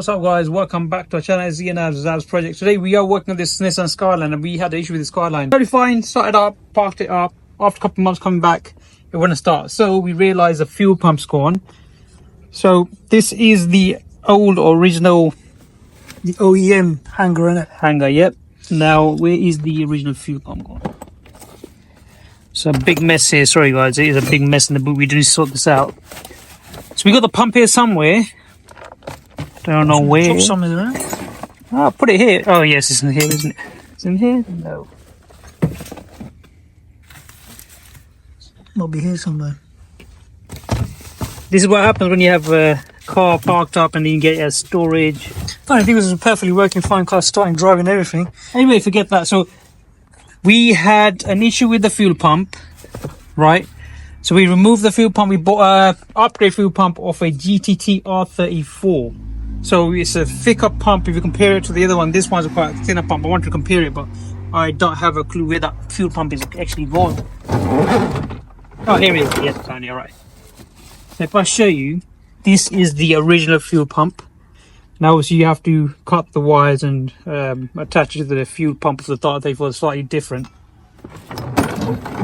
What's up guys, welcome back to our channel. It's Ian Zab's project. Today we are working on this Nissan Skyline and we had an issue with the Skyline. Very fine, started up, parked it up. After a couple of months coming back, it wouldn't start. So we realized the fuel pump's gone. So this is the old original, the OEM hanger, innit? Hanger, yep. Now where is the original fuel pump gone? So a big mess here, sorry guys, it is a big mess in the boot. We do need to sort this out. So we got the pump here somewhere. Don't know where. Drop some in there. I'll put it here. Oh yes, it's in here, isn't it? It's in here? No. Might be here somewhere. This is what happens when you have a car parked up and then you get a storage. Funny thing is, it's a perfectly working fine car, starting, driving, everything. Anyway, forget that. So we had an issue with the fuel pump, right? So we removed the fuel pump. We bought a upgrade fuel pump off a GTT R34. So it's a thicker pump if you compare it to the other one. This one's quite a thinner pump. I want to compare it, but I don't have a clue where that fuel pump is actually gone. Oh, here it is. Yes, it's only all right. So if I show you, this is the original fuel pump. Now obviously you have to cut the wires and attach it to the fuel pump of the R34, slightly different.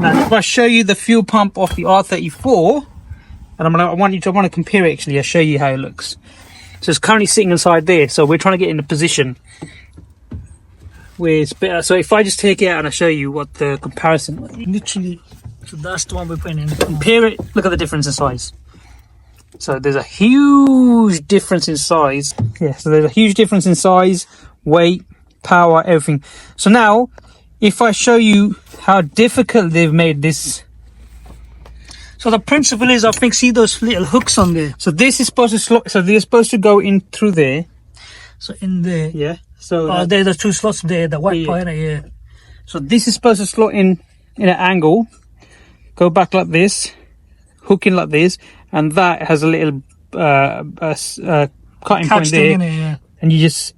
Now if I show you the fuel pump of the R34, and I want to compare it actually, I'll show you how it looks. So it's currently sitting inside there, so we're trying to get in a position where it's better. So if I just take it out and I show you what the comparison, Literally, so that's the one we're putting in. Compare it, look at the difference in size. So there's a huge difference in size. Yeah, so there's a huge difference in size, weight, power, everything. So now, if I show you how difficult they've made this. So the principle is, I think, see those little hooks on there? So this is supposed to slot, so they're supposed to go in through there. So in there. Yeah. So there's the two slots there, the white part, yeah. So this is supposed to slot in an angle, go back like this, hook in like this, and that has a little cutting point there, in it, yeah. And you just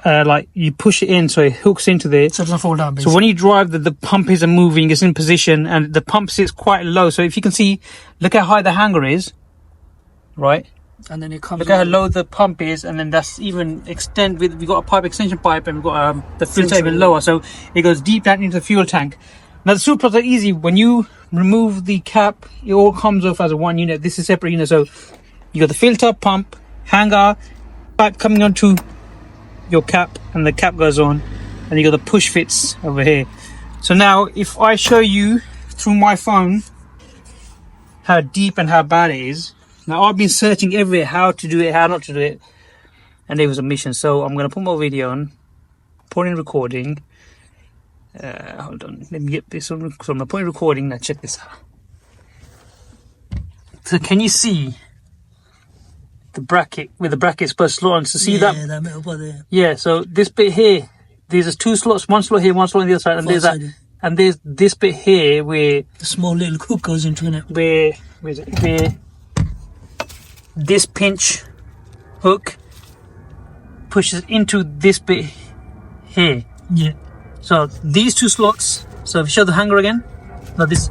like you push it in so it hooks into there, so it doesn't fall down basically. So when you drive, the pump isn't moving, it's in position, and the pump sits quite low. So if you can see, look how high the hanger is, right? And then it comes. Look how low the pump is, and then that's even extend with. We've got a pipe extension pipe, and we've got the filter even lower, so it goes deep down into the fuel tank. Now the fuel pumps are easy. When you remove the cap, it all comes off as a one unit. This is separate unit, so you got the filter, pump, hanger, pipe coming onto your cap, and the cap goes on, and you got the push fits over here. So now if I show you through my phone how deep and how bad it is. Now I've been searching everywhere how to do it, how not to do it, and it was a mission. So I'm going to put my video on, put in recording. Hold on, let me get this on. So I'm going to put in recording. Now check this out. So can you see the bracket where the bracket's supposed to slot on? So see that? Yeah, that metal part there. Yeah, so this bit here, there's two slots, one slot here, one slot on the other side, and there's that, and there's this bit here where the small little hook goes into it. Where is it? Where this pinch hook pushes into this bit here. Yeah. So these two slots. So if you show the hanger again, now this.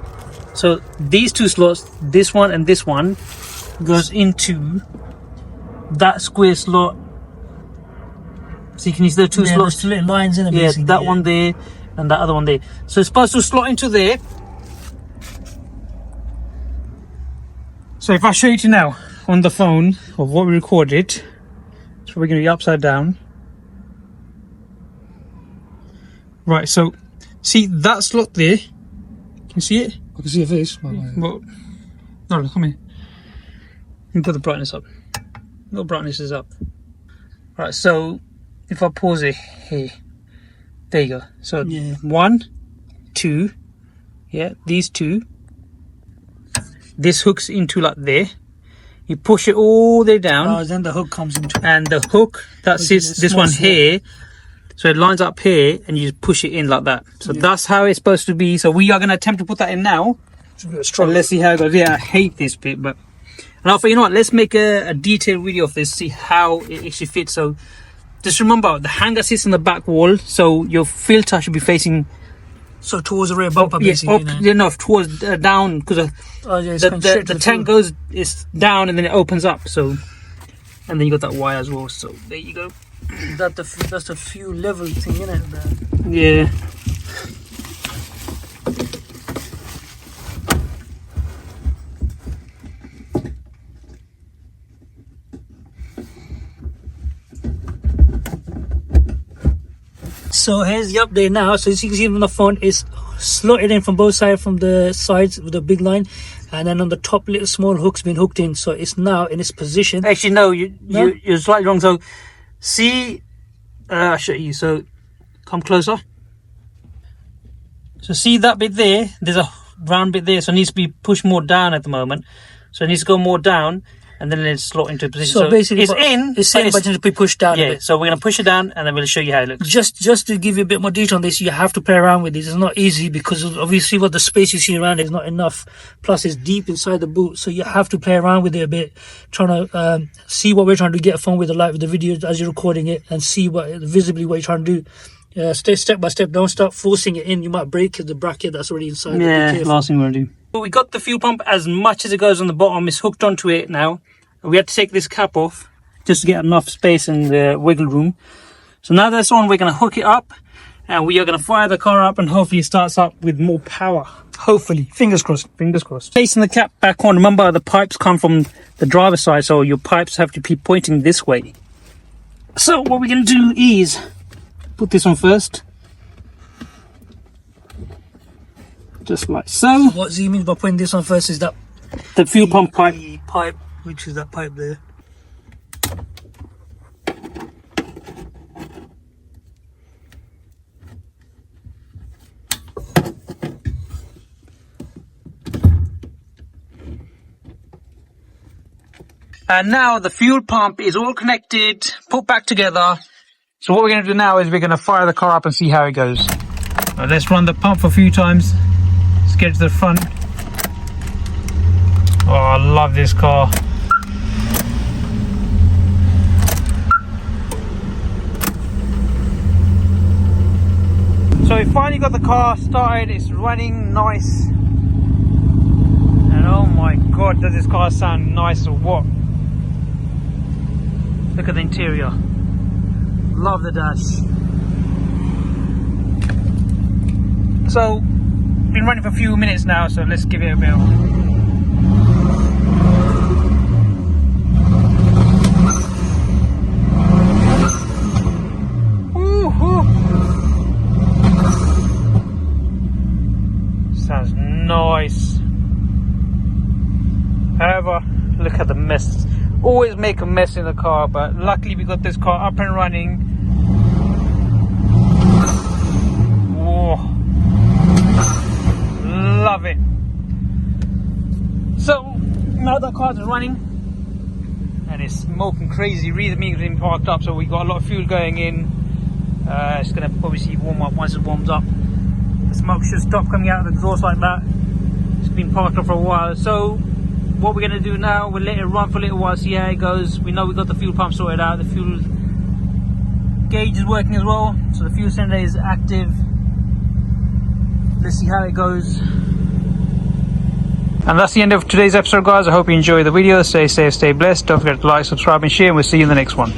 So these two slots, this one and this one, goes into that square slot. So you can see the two slots. There's two little lines in it. Yeah, that one there and that other one there. So it's supposed to slot into there. So if I show you now on the phone of what we recorded, so we're going to be upside down. Right, so see that slot there? Can you see it? I can see your face. Well, no, look, come here. Let me put the brightness up. No, brightness is up. Right, so if I pause it here, there you go. So yeah. 1, 2, yeah, these two. This hooks into like there. You push it all the way down. Oh, then the hook comes into it. And the hook that sits, this one here, so it lines up here, and you just push it in like that. So that's how it's supposed to be. So we are going to attempt to put that in now. So let's see how it goes. Yeah, I hate this bit, but and I thought, you know what, let's make a detailed video of this, see how it actually fits. So just remember, the hanger sits on the back wall, so your filter should be facing So towards the rear bumper, basically. Towards down, because the tank goes, it's down and then it opens up. So and then you got that wire as well. So there you go. That's the fuel level thing, isn't it? Yeah. So here's the update now. So as you can see on the front, it's slotted in from both sides, from the sides with a big line, and then on the top little small hooks been hooked in. So it's now in its position. Actually, no, you're slightly wrong. So see, I'll show you. So come closer. So see that bit there? There's a round bit there, so it needs to be pushed more down at the moment. So it needs to go more down, and then it's slot into a position. So basically, it's in. It's in, but it needs to be pushed down a bit. So we're gonna push it down, and then we'll show you how it looks. Just to give you a bit more detail on this, you have to play around with this. It's not easy because obviously what the space you see around it is not enough. Plus, it's deep inside the boot, so you have to play around with it a bit, trying to see what we're trying to get a phone with the light with the video as you're recording it, and see visibly what you're trying to do. Step by step. Don't start forcing it in. You might break the bracket that's already inside. Yeah, last thing we're gonna do. So we got the fuel pump as much as it goes on the bottom. It's hooked onto it now. We had to take this cap off just to get enough space in the wiggle room. So now that's on, we're going to hook it up, and we are going to fire the car up, and hopefully it starts up with more power. Hopefully, fingers crossed, fingers crossed. Placing the cap back on, remember the pipes come from the driver's side, so your pipes have to be pointing this way. So what we're going to do is put this on first. Just like so. What Z means by putting this on first is that the fuel pump pipe. Which is that pipe there. And now the fuel pump is all connected, put back together. So what we're going to do now is we're going to fire the car up and see how it goes. Let's run the pump for a few times. Let's get to the front. Oh, I love this car. So we finally got the car started. It's running nice. And oh my god, does this car sound nice or what? Look at the interior. Love the dash. So, been running for a few minutes now, so let's give it a bit of... Sounds nice. However, look at the mess. Always make a mess in the car, but luckily we got this car up and running. Oh, love it. So now the car is running and it's smoking crazy. Reason being it's been parked up, so we got a lot of fuel going in. It's gonna obviously warm up. Once it warms up, the smoke should stop coming out of the exhaust like that. It's been parked up for a while, so what we're going to do now, we'll let it run for a little while, see how it goes. We know we got the fuel pump sorted out, the fuel gauge is working as well, so the fuel cylinder is active. Let's see how it goes. And that's the end of today's episode, guys. I hope you enjoyed the video. Stay safe, stay blessed. Don't forget to like, subscribe and share, and we'll see you in the next one.